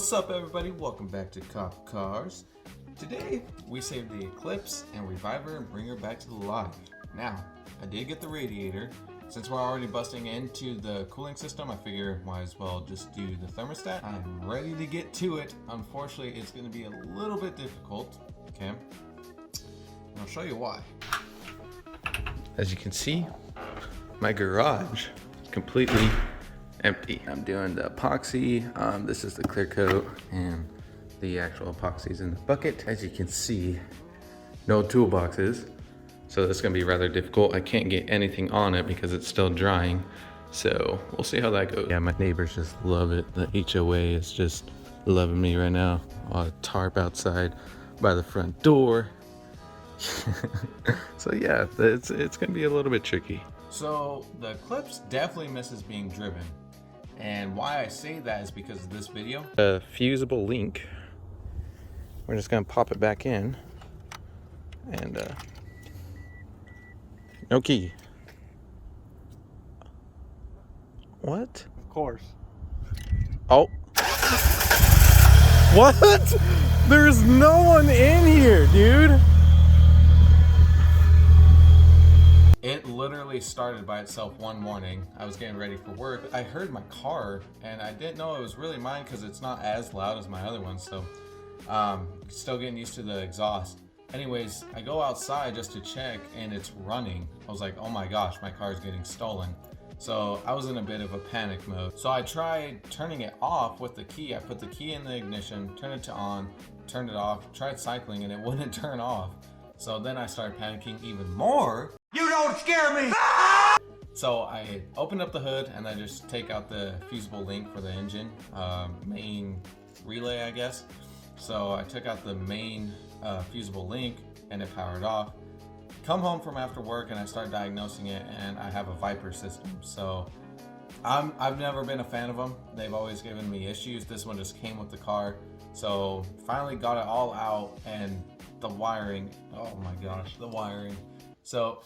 What's up, everybody? Welcome back to Cop Cars. Today we save the Eclipse and revive her and bring her back to life. Now, I did get the radiator. Since we're already busting into the cooling system, I figure might as well just do the thermostat. I'm ready to get to it. Unfortunately, it's going to be a little bit difficult. Okay, and I'll show you why. As you can see, my garage is completely empty. I'm doing the epoxy. This is the clear coat, and the actual epoxy is in the bucket. As you can see, no toolboxes, so this is gonna be rather difficult. I can't get anything on it because it's still drying, so we'll see how that goes. Yeah, my neighbors just love it. The HOA is just loving me right now. A tarp outside by the front door. So yeah, it's gonna be a little bit tricky. So the Eclipse definitely misses being driven. And why I say that is because of this video. A fusible link. We're just gonna pop it back in. And no key. What? Of course. Oh. What? There's no one in here, dude. It literally started by itself one morning. I was getting ready for work. I heard my car and I didn't know it was really mine because it's not as loud as my other one. So still getting used to the exhaust. Anyways, I go outside just to check and it's running. I was like, oh my gosh, my car is getting stolen. So I was in a bit of a panic mode. So I tried turning it off with the key. I put the key in the ignition, turned it to on, turned it off, tried cycling and it wouldn't turn off. So then I started panicking even more. You don't scare me! So I opened up the hood and I just take out the fusible link for the engine, main relay, I guess. So I took out the main fusible link and it powered off. Come home from after work and I start diagnosing it, and I have a Viper system. So I've never been a fan of them. They've always given me issues. This one just came with the car. So finally got it all out, and the wiring, oh my gosh, the wiring. So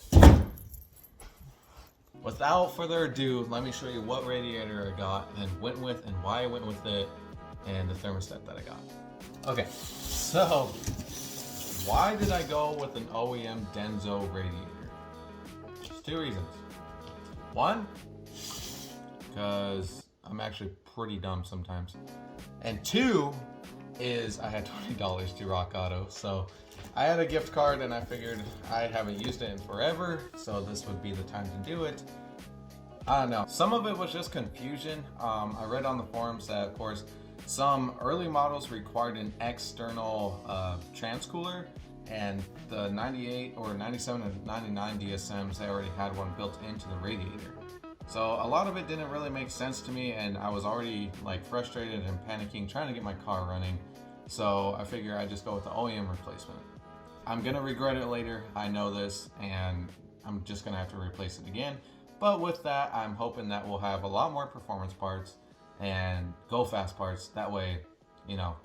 without further ado, let me show you what radiator I got and went with, and why I went with it, and the thermostat that I got. Okay, so why did I go with an OEM Denso radiator? There's two reasons. One, because I'm actually pretty dumb sometimes. And two is I had $20 to Rock Auto. So I had a gift card and I figured I haven't used it in forever, so this would be the time to do it. I don't know. Some of it was just confusion. I read on the forums that, of course, some early models required an external transcooler, and the 98 or 97 and 99 DSMs, they already had one built into the radiator. So a lot of it didn't really make sense to me, and I was already like frustrated and panicking trying to get my car running. So I figure I'd just go with the OEM replacement. I'm gonna regret it later, I know this, and I'm just gonna have to replace it again. But with that, I'm hoping that we'll have a lot more performance parts and go fast parts. That way, you know.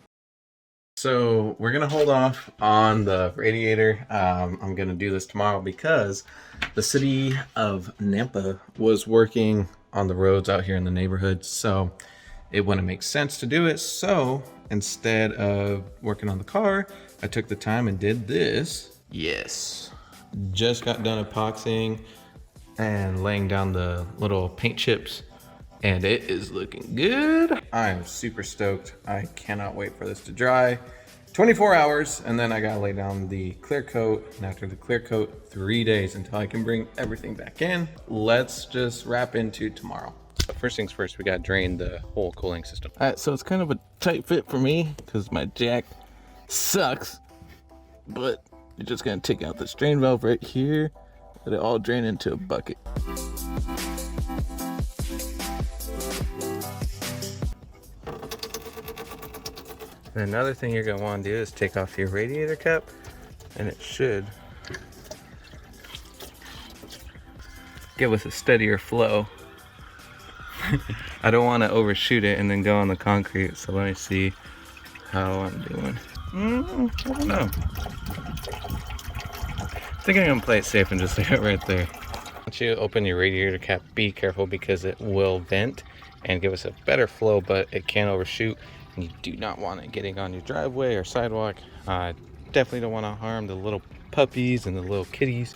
So we're gonna hold off on the radiator. I'm gonna do this tomorrow because the city of Nampa was working on the roads out here in the neighborhood, so it wouldn't make sense to do it. So instead of working on the car, I took the time and did this. Yes, just got done epoxying and laying down the little paint chips, and it is looking good. I am super stoked. I cannot wait for this to dry. 24 hours, and then I gotta lay down the clear coat, and after the clear coat, 3 days until I can bring everything back in. Let's just wrap into tomorrow. First things first, we gotta drain the whole cooling system. All right, so it's kind of a tight fit for me because my jack sucks, but you're just gonna take out this drain valve right here, let it all drain into a bucket. And another thing you're gonna wanna do is take off your radiator cap, and it should give us a steadier flow. I don't want to overshoot it and then go on the concrete, so let me see how I'm doing. I don't know. I think I'm gonna play it safe and just leave it right there. Once you open your radiator cap, be careful because it will vent and give us a better flow, but it can overshoot You do not want it getting on your driveway or sidewalk. Definitely don't want to harm the little puppies and the little kitties.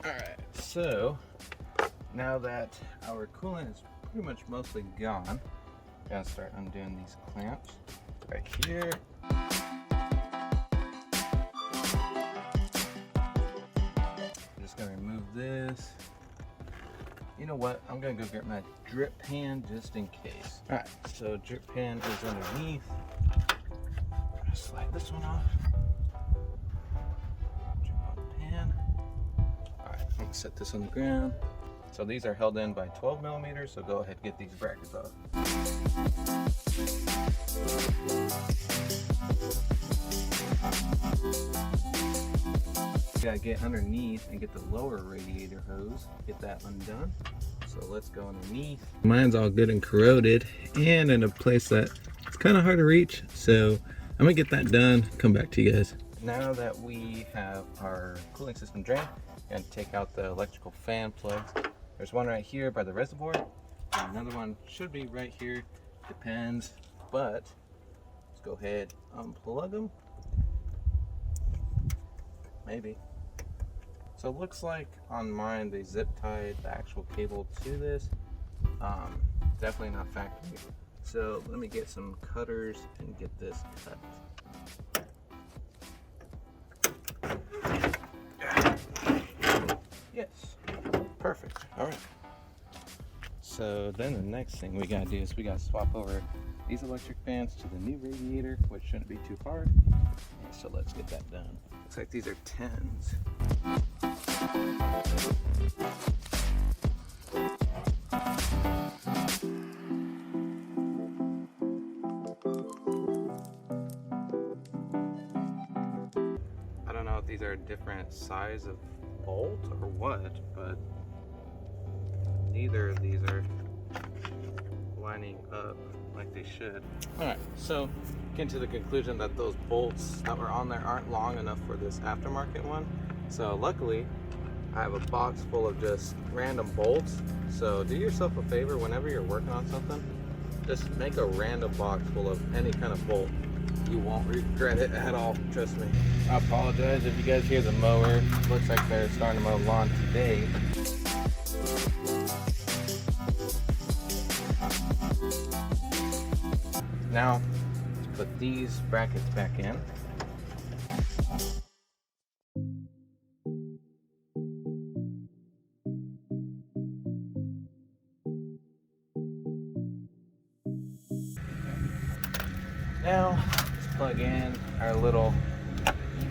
Alright, so now that our coolant is pretty much mostly gone, gotta start undoing these clamps right here. I'm just gonna remove this. You know what? I'm gonna go get my drip pan just in case. Alright, so drip pan is underneath. I'm gonna slide this one off. Drip on the pan. Alright, I'm gonna set this on the ground. So these are held in by 12 millimeters, so go ahead and get these brackets off. You gotta get underneath and get the lower radiator hose, get that undone. So let's go underneath. Mine's all good and corroded and in a place that it's kind of hard to reach. So I'm gonna get that done, come back to you guys. Now that we have our cooling system drained, we're gonna take out the electrical fan plugs. There's one right here by the reservoir. And another one should be right here, depends, but let's go ahead, unplug them. Maybe. So it looks like on mine they zip tied the actual cable to this. Definitely not factory. So let me get some cutters and get this cut. Yes, perfect. All right. So then the next thing we gotta do is we gotta swap over these electric fans to the new radiator, which shouldn't be too hard. So let's get that done. Looks like these are 10s. I don't know if these are a different size of bolt or what, but neither of these are lining up like they should. Alright, so getting to the conclusion that those bolts that were on there aren't long enough for this aftermarket one. So luckily I have a box full of just random bolts. So do yourself a favor, whenever you're working on something, just make a random box full of any kind of bolt. You won't regret it at all, trust me. I apologize if you guys hear the mower. Looks like they're starting to mow lawn today. Now, let's put these brackets back in. Now, let's plug in our little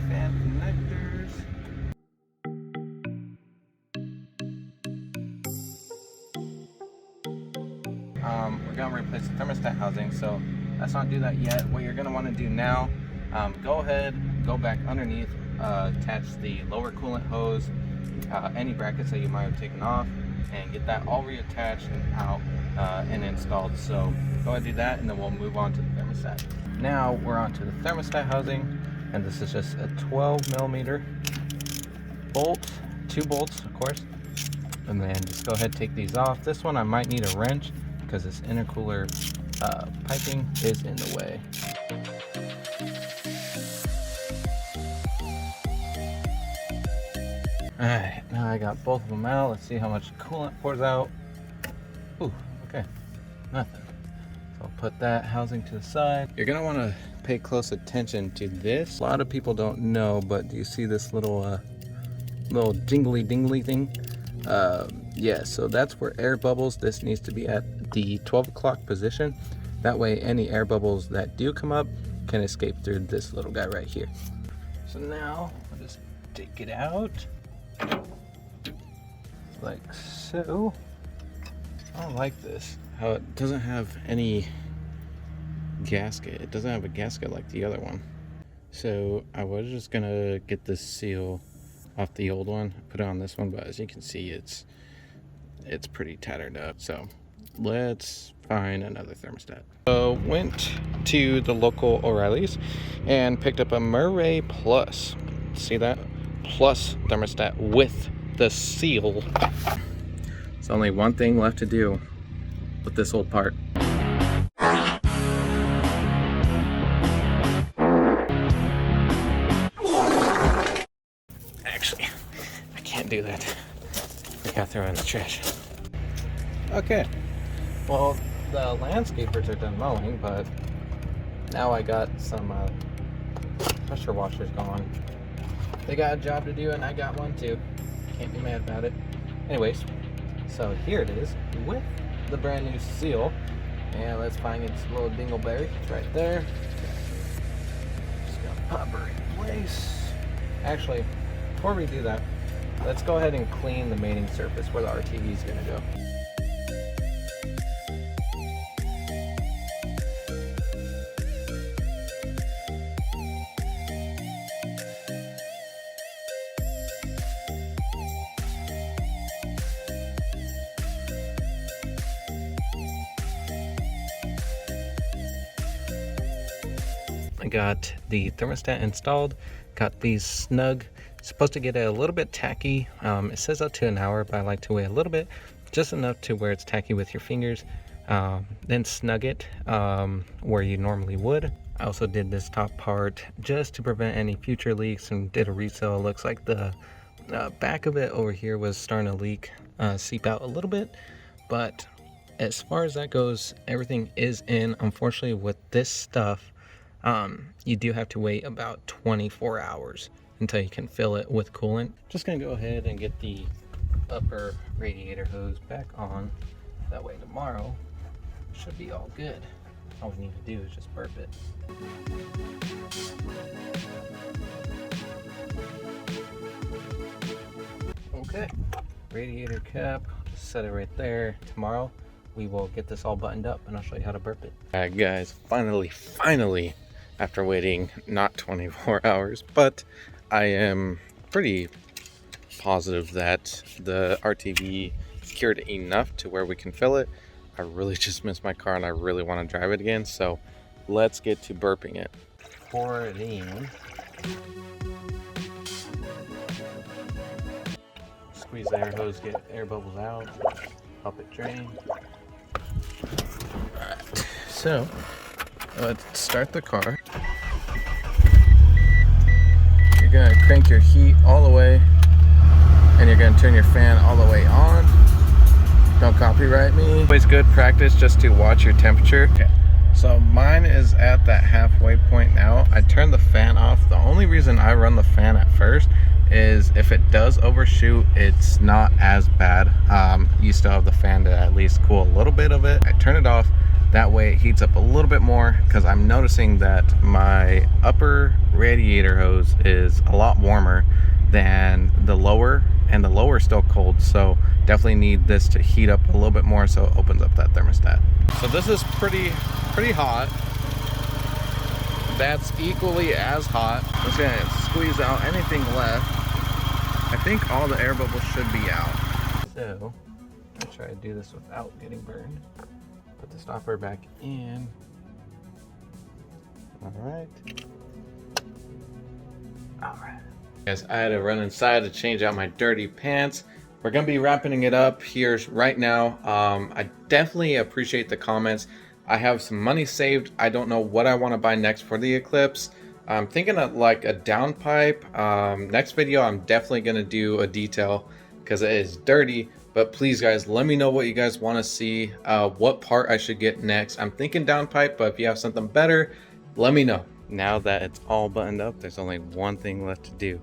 fan connectors. We're going to replace the thermostat housing, so let's not do that yet. What you're going to want to do now, go ahead, go back underneath, attach the lower coolant hose, any brackets that you might have taken off, and get that all reattached and out and installed. So go ahead and do that, and then we'll move on to the thermostat. Now we're on to the thermostat housing, and this is just a 12 millimeter bolt, 2 bolts of course, and then just go ahead and take these off. This one I might need a wrench because this intercooler piping is in the way. Alright, now I got both of them out. Let's see how much coolant pours out. Ooh, okay, nothing. So I'll put that housing to the side. You're gonna wanna pay close attention to this. A lot of people don't know, but do you see this little little jingly dingly thing? Yeah, so that's where air bubbles. This needs to be at the 12 o'clock position. That way any air bubbles that do come up can escape through this little guy right here. So now I'll just take it out like so. I don't like this, how it doesn't have any gasket. It doesn't have a gasket like the other one. So I was just gonna get this seal off the old one, put it on this one, but as you can see it's pretty tattered up. So let's find another thermostat. So went to the local O'Reilly's and picked up a Murray Plus. See that? Plus thermostat with the seal. There's only one thing left to do with this old part. do that. Forgot to throw it in the trash. Okay, well, the landscapers are done mowing, but now I got some pressure washers going. They got a job to do and I got one too. Can't be mad about it. Anyways, so here it is with the brand new seal. And let's find its little dingleberry. It's right there. Just gonna pop her in place. Actually, before we do that, let's go ahead and clean the mating surface where the RTV is gonna go. I got the thermostat installed, got these snug. Supposed to get it a little bit tacky. It says up to an hour, but I like to wait a little bit, just enough to where it's tacky with your fingers. Then snug it where you normally would. I also did this top part just to prevent any future leaks and did a reseal. It looks like the back of it over here was starting to leak, seep out a little bit, but as far as that goes, everything is in. Unfortunately, with this stuff, you do have to wait about 24 hours until you can fill it with coolant. Just gonna go ahead and get the upper radiator hose back on. That way tomorrow should be all good. All we need to do is just burp it. Okay, radiator cap, just set it right there. Tomorrow we will get this all buttoned up and I'll show you how to burp it. All right guys, finally, after waiting not 24 hours, but I am pretty positive that the RTV is cured enough to where we can fill it. I really just missed my car and I really want to drive it again, so let's get to burping it. Pour it in. Squeeze the air hose, get air bubbles out, help it drain. Alright, so let's start the car. You're gonna crank your heat all the way and you're gonna turn your fan all the way on. Don't copyright me. Always good practice just to watch your temperature. Okay, so mine is at that halfway point now. I turned the fan off. The only reason I run the fan at first is if it does overshoot, it's not as bad. You still have the fan to at least cool a little bit of it. I turn it off. That way it heats up a little bit more because I'm noticing that my upper radiator hose is a lot warmer than the lower, and the lower is still cold, so definitely need this to heat up a little bit more so it opens up that thermostat. So this is pretty hot. That's equally as hot. I'm just gonna squeeze out anything left. I think all the air bubbles should be out. So I'll try to do this without getting burned. Put the stopper back in. Alright. Guys, I had to run inside to change out my dirty pants. We're gonna be wrapping it up here right now. I definitely appreciate the comments. I have some money saved. I don't know what I want to buy next for the Eclipse. I'm thinking of like a downpipe. Next video I'm definitely gonna do a detail because it is dirty. But please guys, let me know what you guys want to see, what part I should get next. I'm thinking downpipe, but if you have something better, let me know. Now that it's all buttoned up, there's only one thing left to do.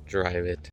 Drive it.